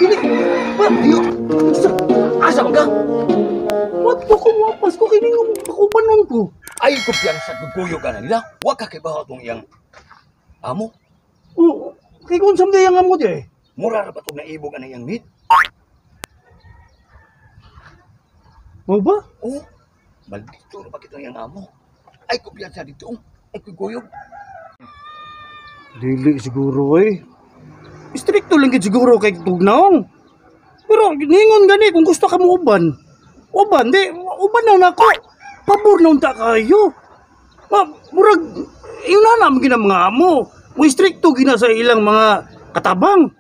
Kini, what? Asa ka? What ko kung wapas ko kini ng pakubanon ko? Ay ko piyansa guguyo ka na nila. Wa ka kay bahaw tong iyang amo. Oo, kay kung samday ang amo di eh. Mura ra ba tong naibog ana iyang meat? Mau ba? Oh, maldito ra ba kitang iyang amo? Ay ko piyansa dito. Ay ko guyog. Dili siguro eh. Stricto lang gid siguro kay tugnaong. Pero ningon gani kung gusto ka mo uban. Uban uban na nako. Pabor na unta kayo. Murag yun na naman gina mga amo. Mo stricto gina sa ilang mga katabang.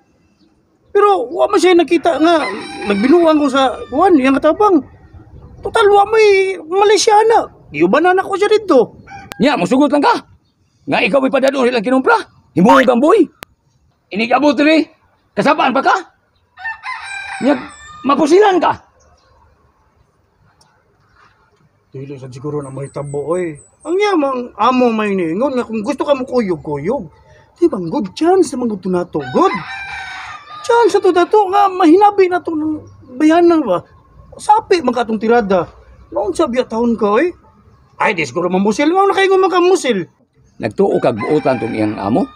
Pero wa man siya nakita nga nagbinuang ko sa kuan yang katabang. Total wa may Malaysiana. Iuban na ko siya dito. Nya, musugot lang ka. Nga ikaw ay padadon ilang kinumpra. Himuong kang boy. Inikabot rin. Kasabaan pa ka? Nya, mapusilan ka. Dili sa siguro na may tabo eh. Ang yamang amo may ningon nga kung gusto ka mo kuyog-kuyog. Di bang good chance naman gusto na to. Good. Chance to dato nga mahinabi na to ng bayanan ba. Sapi man katong tirada. Noon sabi taon ka eh. Ay di siguro mamusil. Nga nakaingon man ka musil. Nagtuo kag buotan tong iyang amo?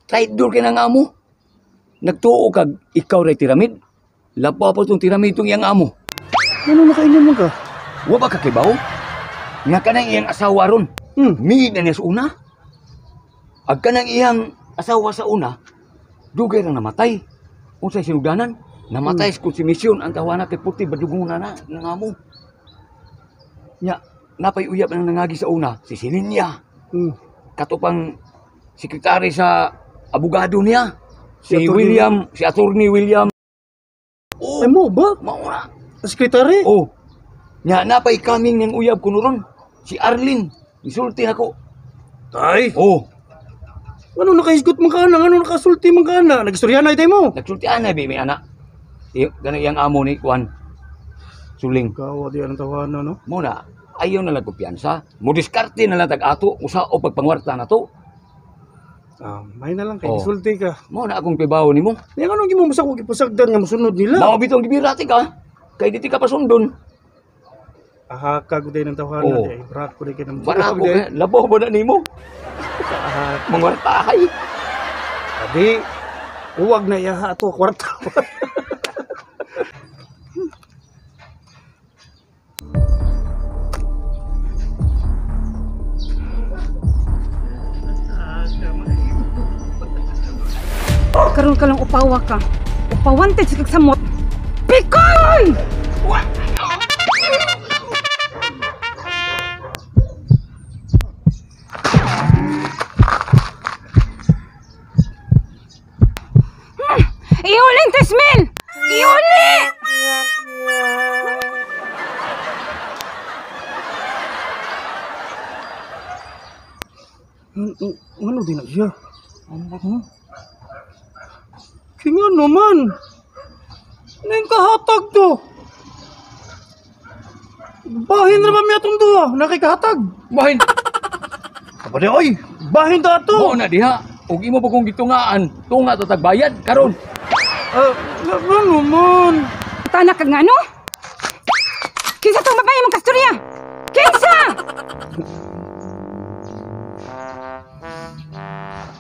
Traidor ka ng amo? Nagtuo kag ikaw ray tiramid? Lapaw po tong tiramid tong iyang amo. Ano nakaingon man ka? Wa ba kakibaw? Nga kanang iyang asawa ron. Mid na niya sa una. Ag kanang iyang asawa sa una, dugay ra namatay. Unsay sinugdanan? Namatay sa konsumisyon ang tawana kay puti badugong na ng amo. Nya, napay uyab na nangagi sa una, si Silinya. Katupang sekretary sa abogado niya. Si William, si Attorney William. Oh, ay mo ba? Mauna. Sekretary? Oh. Nya, napay kaming ng uyab ko ron. Si Arlene. Isulti ako. Ay. Oh. Ano nakahisgot man ka na? Ano nakasulti man ka na? Nagistoryahan na itay mo? Nagsultian na, may anak. Ganang iyang amo ni Juan. Suling. Kawa di ang tawanan, no? Muna, ayaw na lang kumpiyansa. Mo diskarte na lang tag-ato. Usa o pagpangwarta na to. May na lang kay Oh. gisulti ka. Muna akong pibaw ni mo. Yang ano gimo sa ko gipasagdan nga mosunod nila? Mao bitong gibirati ka. Kay diti ka pasundon. Aha ka gud ng tawanan Oh. di. Brak ko di ka ng Bara ko ka. Labaw ba na nimo? Mangwartahay. Adi, huwag na iyaha ito, kwarta. Karon ka lang upawa ka. Upawanted sa kagsamot. Pikoy! Iuling, Tismin! Iuli! Ano din na siya? Kinga naman. Nang kahatag to. Bahin na ba may atong duha? Nakikahatag. Bahin. Kapag oy, bahin na to. Mo na diha. Ug imo pa kong gitungaan. Tunga to tagbayad karon. Ano naman? Tanak kag ngano? Kinsa tong babae mong kasturya? Kinsa?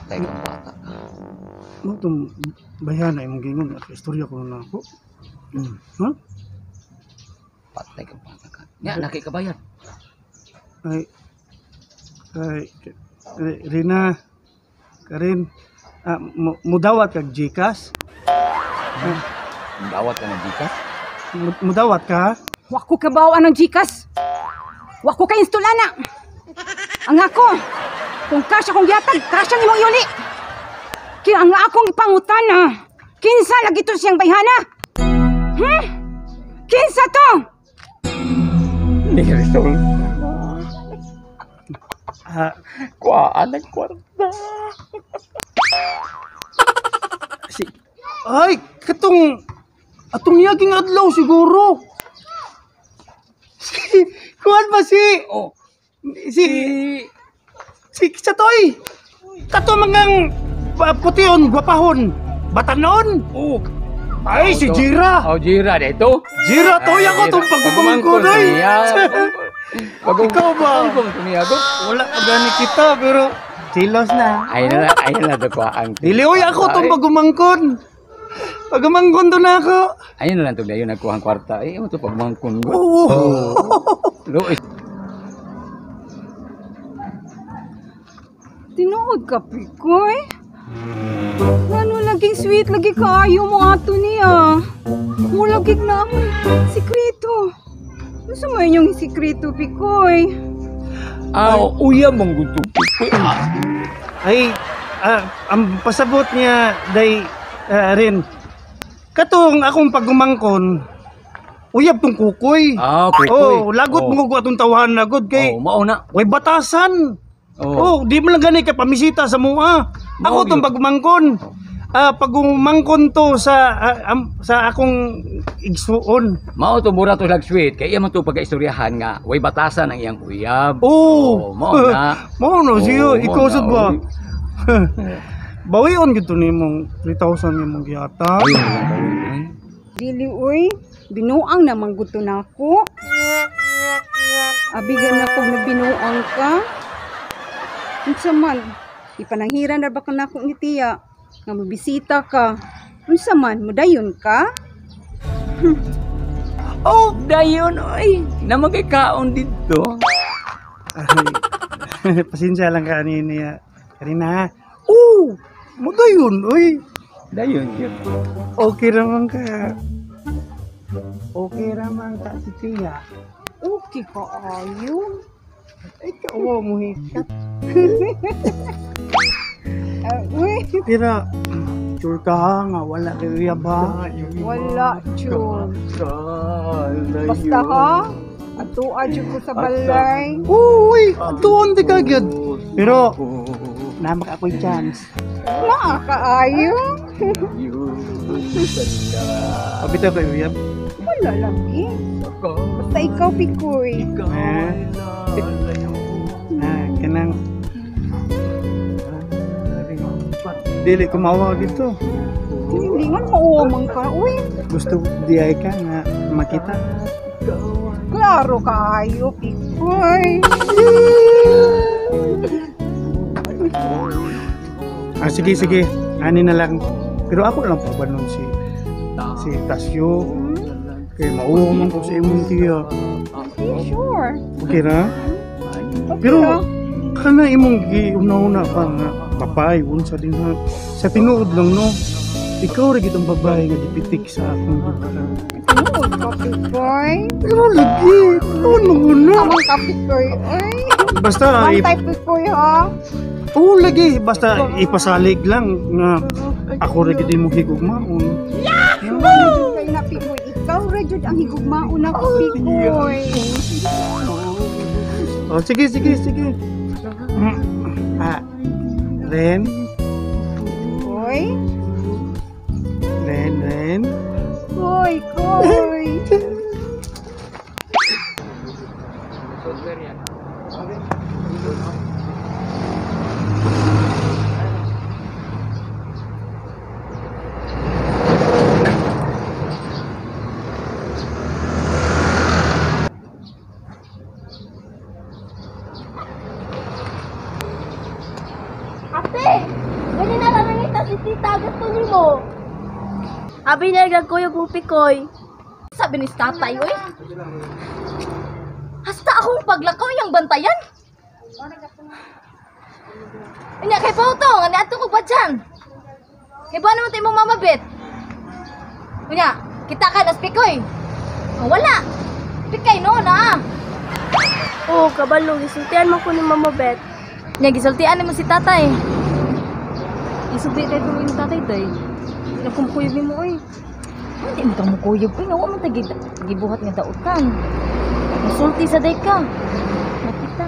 Tay kang bata. Ano itong bayan ay mong gingon at istorya ko na ako? Ha? Patay kang bata ka. Nya nakikabayad. Ay, Rina, Karin, mudawat kag Gcash? Dawat ka ng bikas. Mudawat ka? Wa ko kabawaan ng Gcash. Wa ko kay installana. Ang ako, kung kasya kong gihatag, kasya nimong iuli. Kaya ang akong ipangutana, kinsa lagi to siyang bayhana? Kinsa to? Ni Cristol. Kuhaan ng kwarta. Ay, atong yaging adlaw siguro. Kuhan ba Oh. si Satoy. Kato mangang pution, gwapahon, batanon. Oh. Ay, si Jira! Oh, Jira dito. Jira, toy ako itong pagkumangkon, ay! Ikaw ba? Pagkumangkon to niya, Dok. Wala pa gani kita, pero chilos na. Ay na to ko ang. Dili, uy, ako itong pagkumangkon. Pagkumangkon to na ako. Ayun na lang to dayon nagkuha ang kwarta. Ay, mo to pagkumangkon. Oo. Lo, Tinuod ka, Pikoy. Ano laging sweet, lagi kaayo mo ato niya. Wala gig na akong sikreto. Ano mo inyong sikreto, Pikoy? uya mong gusto. Ay, ang pasabot niya, day, rin. Katong akong pagkumangkon, uyab tong kukoy. Kukoy. Oh, lagot mo ko atong tawahan lagod kay. Mao na. Way batasan. Di mo lang gani kay pamisita sa mua. Ako tong pagmangkon. Pagumangkon to sa akong igsuon. Mao to mura to lag sweet kay iya man to pagaistoryahan nga way batasan ang iyang uyab. Mao na. Mao na siya, ikaw sad ba? Bawion gid to nimong 3,000 nimong giyata. Dili, uy. Binuang naman gusto na ako. Abigan na kung nabinuang ka. Unsa man, ipananghiran na ba ka na akong itiya nga mabisita ka? Unsa man, mudayon ka? Dayon oy. Naman kay kaon dito. Ay, pasensya lang kanina. Karina. Magayon, oy. Dayon yun. Okay raman ka. Okay raman ka si Tia. Okay ka, ayo. Ikaw mo hikat. Uy, Tira, sure ka nga, wala kayo ba? wala, Jun. Basta ha, atua Jun ko sa balay. Uy, doon di kagad. Pero, namak ako'y chance. Wala ka, ayo. Pabita kayo, Yab. Wala lagi. Basta ikaw, Pikoy. Kanang dili kumawa dito. Hindi nga mauwamang ka, uy. Gusto di ay ka nga makita. Klaro ka, ayo, Pikoy. Sige. Ani na lang. Pero ako lang pa ba nun si Tasyo. Kaya mauwamang ko sa imong tiya. Sure. Okay na? Okay Pero na. kana imong giuna-una pa nga babae unsa din ha. Sa tinuod lang no. Ikaw ra gid ang babae nga dipitik sa akong gibara. Tinuod ka, Pikoy. Pero lagi, ano na? Tamang ka, Pikoy. Ay, Basta bantay, Pikoy, ha? lagi basta ipasalig lang nga ako ra gid mo higugmaon. Yahoo! Kaya na, Pikoy. Ikaw, Rejud, ang higugmaon ako, Pikoy. Sige. Ren. Koy? Ren. Koy. Ate, ganyan na lang nangita si tita. Gusto ni mo. Abi na nagkuyog mo pikoy. Sabi ni tatay, oy. Hasta akong paglakaw yung bantayan. Inya kay Pauto, nga niadto ko ba dyan? Kay ba naman tayo mong mamabit? Inya, kita ka nas pikoy. Wala. Pikay no na. Oo, kabalo, gisultihan mo ko ni Mama Bet. Nya gisultian mo si tatay. Isulti tayo ko yung tatay, day. Nakumukuyog ni mo, oy. Hindi mo kang mukuyog. Uy, nga mo gibuhat nga dautan. Masulti sa day ka. Makita.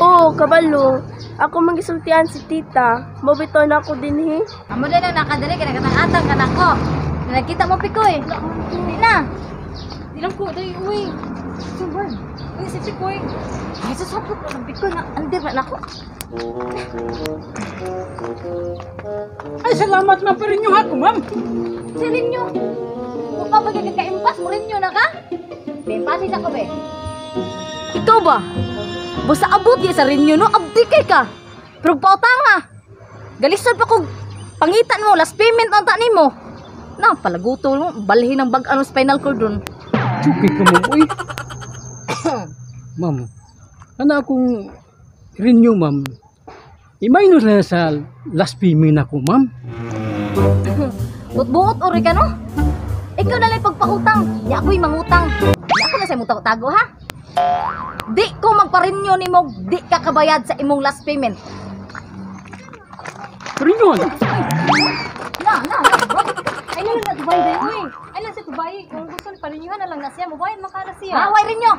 Oo, kabalo. Ako magisultihan si tita. Mabiton ako din, he. Amo din ang nakadali ka nakatang ka na ko. Nakita mo pikoy. Hindi na. Di lang ko, day, uy. Super. Uy, si pikoy. Ay, sasapot ko ng pikoy na. Andir ba na ako? Ay, salamat ma'am, pero inyo ako, ma'am. Si Rinyo. Kung pa bagay ka-impas mo Rinyo na ka? Ben, pasis ako, be. Ikaw ba? Basta abot di sa Rinyo, no? Abdi kay ka. Pero pautang nga. Galisod pa kung pangitan mo, last payment ang tanin mo. Na, palaguto mo, balhin ng bag-ano spinal cord dun. Suki ka, ma'am. Uy. Ma'am, ano akong renew, ma'am? Imaynos na sa last payment ako, ma'am. Buot-buot, ori ka, no? Ikaw na lang pagpautang. Di ako'y mangutang. Di ako na sa'yo mong tago, ha? Di ko magparinyo ni mo, di ka kabayad sa imong last payment. Renew, Na. Ay, lang na Dubai, Day. Ay, lang sa Dubai. Kung gusto ni parinyuhan na lang na siya. Mabayan makala siya. Away rin nyo.